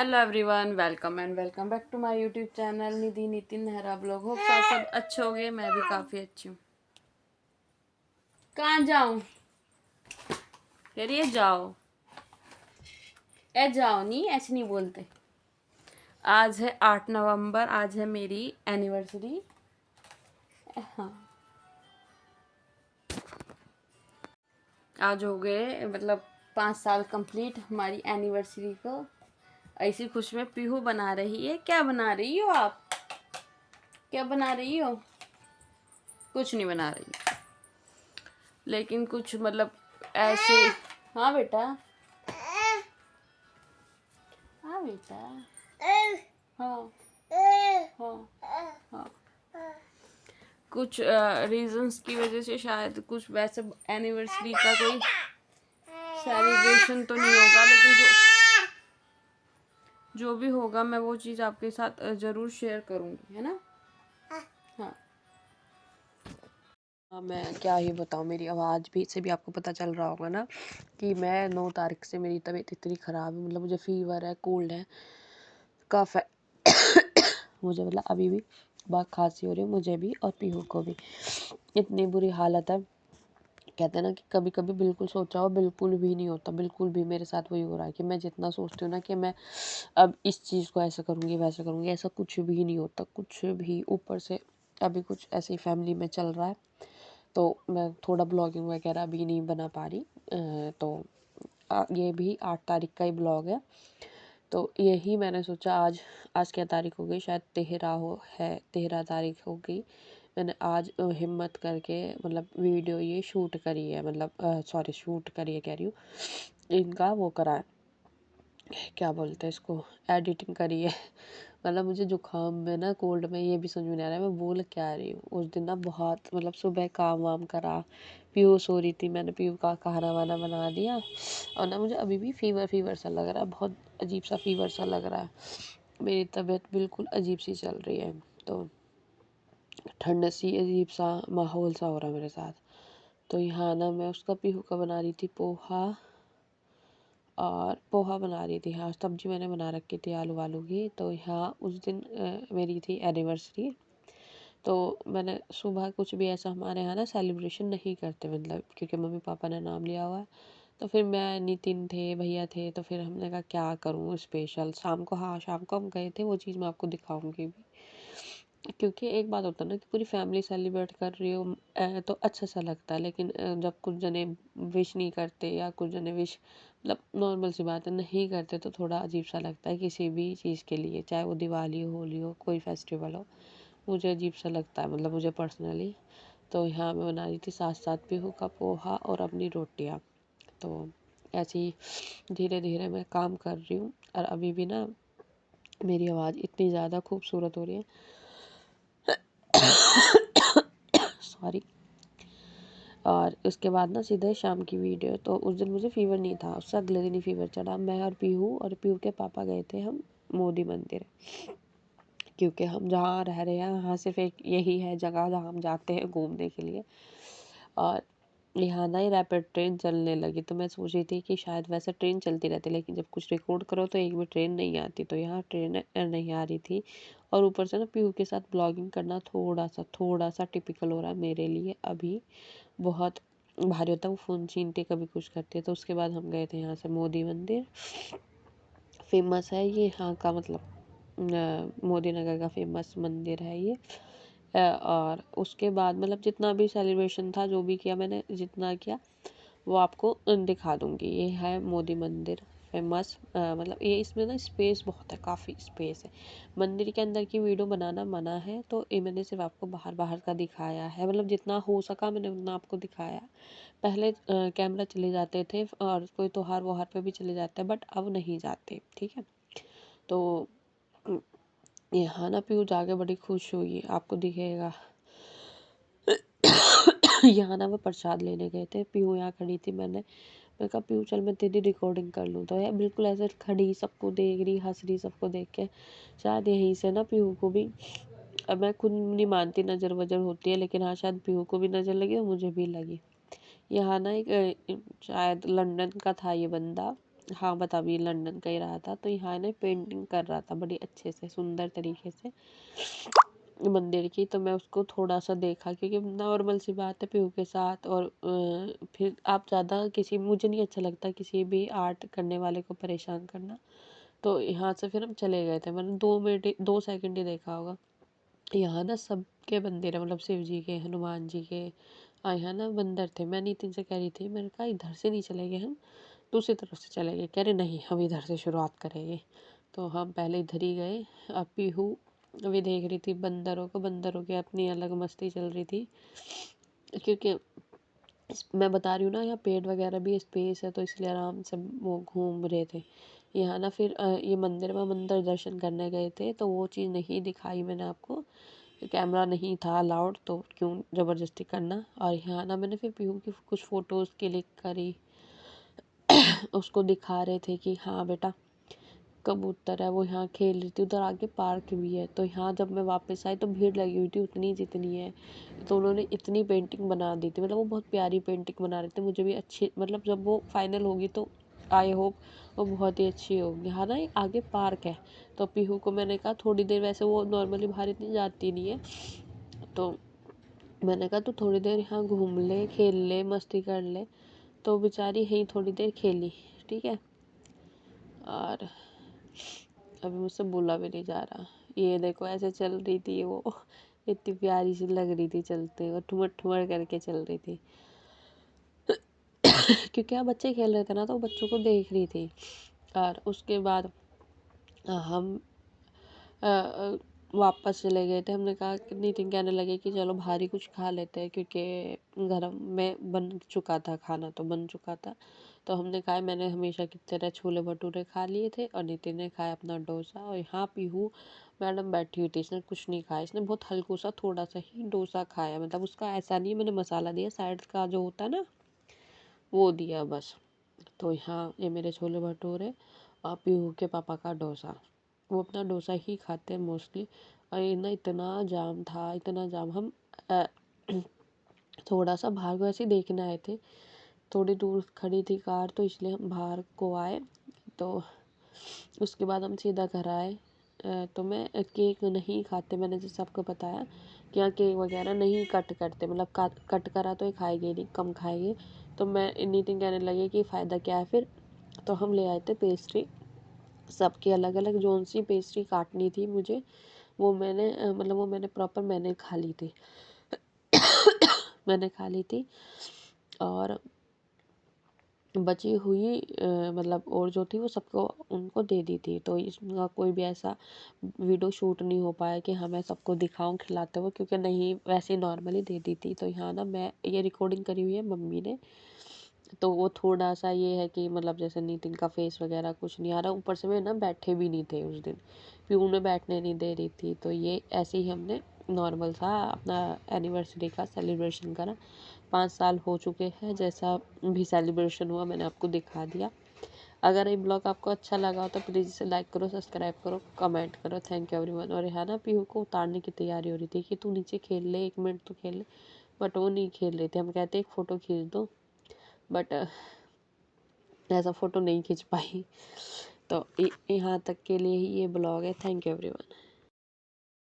Hello everyone, welcome and welcome back to my YouTube channel Nidhi Nitin Nehra blog. Hope आप सब अच्छे होंगे। मैं भी काफ़ी अच्छी हूँ। कहाँ जाऊँ? कह रही है जाओ। ए जाओ नहीं, ऐसे नहीं बोलते। आज है 8 नवंबर, आज है मेरी एनिवर्सरी। हाँ, आज हो गए मतलब 5 साल कंप्लीट हमारी एनिवर्सरी को। ऐसी खुश में पीहू बना रही है। क्या बना रही हो आप? क्या बना रही हो? कुछ नहीं बना रही, लेकिन कुछ मतलब ऐसे। हाँ बेटा, हाँ बेटा, हाँ हाँ हाँ। कुछ रीजंस की वजह से शायद कुछ वैसे एनिवर्सरी का कोई सेलिब्रेशन तो नहीं होगा, लेकिन जो भी होगा मैं वो चीज़ आपके साथ ज़रूर शेयर करूँगी, है ना। हाँ। मैं क्या ही बताऊँ, मेरी आवाज़ भी से भी आपको पता चल रहा होगा ना कि मैं 9 तारीख से मेरी तबीयत इतनी ख़राब है। मतलब मुझे फीवर है, कोल्ड है, कफ है। मुझे मतलब अभी भी बहुत खांसी हो रही है, मुझे भी और पीहू को भी। इतनी बुरी हालत है। कहते हैं ना कि कभी कभी बिल्कुल सोचा हो बिल्कुल भी नहीं होता। बिल्कुल भी मेरे साथ वही हो रहा है कि मैं जितना सोचती हूँ ना कि मैं अब इस चीज़ को ऐसा करूँगी वैसा करूँगी, ऐसा कुछ भी नहीं होता। कुछ भी ऊपर से अभी कुछ ऐसे ही फैमिली में चल रहा है, तो मैं थोड़ा ब्लॉगिंग वगैरह भी नहीं बना पा रही। तो ये भी 8 तारीख का ही ब्लॉग है। तो यही मैंने सोचा आज आज क्या तारीख हो गई, शायद 13 तारीख हो गई। मैंने आज हिम्मत करके मतलब वीडियो ये शूट करी है, मतलब सॉरी शूट करी है कह रही हूँ, इनका वो करा है, क्या बोलते हैं इसको, एडिटिंग करी है। मतलब मुझे जुकाम में ना, कोल्ड में, ये भी समझ में नहीं आ रहा है मैं बोल क्या रही हूँ। उस दिन ना बहुत मतलब सुबह काम वाम करा, पीहू सो रही थी, मैंने पीहू का खाना वाना बना दिया। और ना मुझे अभी भी फीवर फीवर सा लग रहा है, बहुत अजीब सा फीवर सा लग रहा है। मेरी तबीयत बिल्कुल अजीब सी चल रही है। तो ठंड सी अजीब सा माहौल सा हो रहा है मेरे साथ। तो यहाँ ना मैं उसका पीहू का बना रही थी पोहा, और पोहा बना रही थी। हाँ, सब्जी मैंने बना रखी थी आलू वालू की। तो यहाँ उस दिन मेरी थी एनिवर्सरी। तो मैंने सुबह कुछ भी ऐसा, हमारे यहाँ ना सेलिब्रेशन नहीं करते, मतलब क्योंकि मम्मी पापा ने नाम लिया हुआ है। तो फिर मैं, नितिन थे, भैया थे, तो फिर हमने कहा क्या करूँ स्पेशल शाम को। हाँ, शाम को हम गए थे, वो चीज़ मैं आपको दिखाऊंगी भी। क्योंकि एक बात होता है ना कि पूरी फैमिली सेलिब्रेट कर रही हो तो अच्छा सा लगता है। लेकिन जब कुछ जने विश नहीं करते, या कुछ जने विश मतलब नॉर्मल सी बात है नहीं करते, तो थोड़ा अजीब सा लगता है किसी भी चीज़ के लिए, चाहे वो दिवाली हो, होली हो, कोई फेस्टिवल हो। मुझे अजीब सा लगता है, मतलब मुझे पर्सनली। तो यहाँ मैं बना रही थी साथ साथ पीहू का पोहा और अपनी रोटियाँ। तो ऐसे ही धीरे धीरे मैं काम कर रही हूँ। और अभी भी ना मेरी आवाज़ इतनी ज़्यादा खूबसूरत हो रही है, सॉरी। और उसके बाद ना सीधे शाम की वीडियो। तो उस दिन मुझे फ़ीवर नहीं था, उससे अगले दिन ही फ़ीवर चढ़ा। मैं और पीहू के पापा गए थे हम मोदी मंदिर, क्योंकि हम जहाँ रह रहे हैं वहाँ सिर्फ एक यही है जगह जहाँ हम जाते हैं घूमने के लिए। और यहाँ ना ही रैपिड ट्रेन चलने लगी, तो मैं सोच रही थी कि शायद वैसे ट्रेन चलती रहती, लेकिन जब कुछ रिकॉर्ड करो तो एक भी ट्रेन नहीं आती। तो यहाँ ट्रेन नहीं आ रही थी। और ऊपर से ना पीहू के साथ ब्लॉगिंग करना थोड़ा सा टिपिकल हो रहा है मेरे लिए अभी। बहुत भारी होता है, वो फ़ोन छीनती कभी कुछ करती है। तो उसके बाद हम गए थे यहाँ से मोदी मंदिर। फेमस है ये यहाँ का, मतलब मोदी नगर का फेमस मंदिर है ये। और उसके बाद मतलब जितना भी सेलिब्रेशन था, जो भी किया मैंने, जितना किया वो आपको दिखा दूँगी। ये है मोदी मंदिर फेमस। मतलब ये इसमें ना स्पेस बहुत है, काफ़ी स्पेस है। मंदिर के अंदर की वीडियो बनाना मना है, तो ये मैंने सिर्फ आपको बाहर बाहर का दिखाया है। मतलब जितना हो सका मैंने उतना आपको दिखाया। पहले कैमरा चले जाते थे और कोई त्योहार वोहार पे भी चले जाते हैं, बट अब नहीं जाते, ठीक है। तो यहाँ ना पीहू जाके बड़ी खुश हुई, आपको दिखेगा। यहाँ ना वो प्रसाद लेने गए थे, पीहू यहाँ खड़ी थी। मैं कहा पीहू चल मैं तेरी रिकॉर्डिंग कर लूँ। तो यार बिल्कुल ऐसे खड़ी, सबको देख रही, हंस रही, सबको देख के शायद यहीं से ना पीहू को भी, अब मैं खुद नहीं मानती नज़र वजर होती है, लेकिन हाँ शायद पीहू को भी नज़र लगी और मुझे भी लगी। यहाँ ना एक शायद लंदन का था ये बंदा, हाँ बता भी लंदन का ही रहा था। तो यहाँ ना पेंटिंग कर रहा था बड़ी अच्छे से सुंदर तरीके से मंदिर की। तो मैं उसको थोड़ा सा देखा, क्योंकि नॉर्मल सी बात है पीहू के साथ। और फिर आप ज़्यादा किसी, मुझे नहीं अच्छा लगता किसी भी आर्ट करने वाले को परेशान करना। तो यहाँ से फिर हम चले गए थे। मैंने 2 मिनट 2 सेकंड ही देखा होगा। यहाँ ना सबके मंदिर है, मतलब शिव जी के, हनुमान जी के। यहाँ ना बंदर थे। मैं नितिन से कह रही थी, मैंने कहा इधर से नहीं चले गए हम, दूसरी तरफ से चले गए। कह रहे नहीं हम इधर से शुरुआत करेंगे। तो हम पहले इधर ही गए। अब पीहू अभी देख रही थी बंदरों को, बंदरों की अपनी अलग मस्ती चल रही थी। क्योंकि मैं बता रही हूँ ना, यहाँ पेड़ वगैरह भी स्पेस है, तो इसलिए आराम से वो घूम रहे थे। यहाँ ना फिर ये मंदिर में मंदिर दर्शन करने गए थे, तो वो चीज़ नहीं दिखाई मैंने आपको, कैमरा नहीं था अलाउड, तो क्यों ज़बरदस्ती करना। और यहाँ ना मैंने फिर पीहू की कुछ फ़ोटोज़ क्लिक करी। उसको दिखा रहे थे कि हाँ बेटा कबूतर है, वो यहाँ खेल रही थी। उधर आगे पार्क भी है। तो यहाँ जब मैं वापस आई तो भीड़ लगी हुई थी उतनी जितनी है। तो उन्होंने इतनी पेंटिंग बना दी थी, मतलब वो बहुत प्यारी पेंटिंग बना रहे थे। मुझे भी अच्छी, मतलब जब वो फाइनल होगी तो आई होप वो बहुत ही अच्छी होगी। हाँ ना आगे पार्क है। तो पीहू को मैंने कहा थोड़ी देर, वैसे वो नॉर्मली बाहर इतनी जाती नहीं है, तो मैंने कहा तू थोड़ी देर यहाँ घूम ले, खेल ले, मस्ती कर ले। तो बेचारी यहीं थोड़ी देर खेली, ठीक है। और अभी मुझसे बोला भी नहीं जा रहा। ये देखो ऐसे चल रही थी वो, इतनी प्यारी सी लग रही थी चलते, और ठुमर ठुमर करके चल रही थी। क्योंकि यहाँ बच्चे खेल रहे थे ना, तो बच्चों को देख रही थी। और उसके बाद हम वापस चले गए थे। हमने कहा कि नितिन कहने लगे कि चलो भारी कुछ खा लेते हैं, क्योंकि घर में बन चुका था, खाना तो बन चुका था। तो हमने कहा, मैंने हमेशा की तरह छोले भटूरे खा लिए थे और नितिन ने खाया अपना डोसा। और यहाँ पीहू मैडम बैठी हुई थी, इसने कुछ नहीं खाया। इसने बहुत हल्का सा थोड़ा सा ही डोसा खाया, मतलब उसका ऐसा नहीं मैंने मसाला दिया, साइड का जो होता है ना वो दिया बस। तो यहाँ ये मेरे छोले भटूरे और पीहू के पापा का डोसा। वो अपना डोसा ही खाते हैं मोस्टली। और ये ना इतना जाम था, इतना जाम। हम अ, थोड़ा सा बाहर को ऐसे ही देखने आए थे, थोड़ी दूर खड़ी थी कार, तो इसलिए हम बाहर को आए। तो उसके बाद हम सीधा घर आए। तो मैं केक नहीं खाते, मैंने जैसे आपको बताया कि यहाँ केक वगैरह नहीं कट करते, मतलब कट करा तो ये खाएंगे नहीं, कम खाएंगे। तो मैं नितिन कहने लगे कि फ़ायदा क्या है फिर। तो हम ले आए थे पेस्ट्री, सबकी अलग अलग। जोन सी पेस्ट्री काटनी थी मुझे, वो मैंने मतलब वो मैंने प्रॉपर मैंने खा ली थी। मैंने खा ली थी। और बची हुई मतलब और जो थी वो सबको उनको दे दी थी। तो इसका कोई भी ऐसा वीडियो शूट नहीं हो पाया कि हाँ मैं सबको दिखाऊं खिलाते हुए, क्योंकि नहीं वैसे ही नॉर्मली दे दी थी। तो यहाँ ना मैं ये रिकॉर्डिंग करी हुई है मम्मी ने, तो वो थोड़ा सा ये है कि मतलब जैसे नितिन का फेस वगैरह कुछ नहीं आ रहा। ऊपर से मैं ना बैठे भी नहीं थे उस दिन, फिर उन्हें बैठने नहीं दे रही थी। तो ये ऐसे ही हमने नॉर्मल सा अपना एनिवर्सरी का सेलिब्रेशन करा। 5 साल हो चुके हैं, जैसा भी सेलिब्रेशन हुआ मैंने आपको दिखा दिया। अगर ये ब्लॉग आपको अच्छा लगा हो तो प्लीज़ इसे लाइक करो, सब्सक्राइब करो, कमेंट करो। Thank you everyone. और यहाँ ना पीहू को उतारने की तैयारी हो रही थी कि तू नीचे खेल ले, 1 मिनट तो खेल ले, बट वो नहीं खेल रही थी। हम कहते एक फ़ोटो खींच दो, बट ऐसा फ़ोटो नहीं खींच पाई। तो यहाँ तक के लिए ही ये ब्लॉग है। Thank you everyone.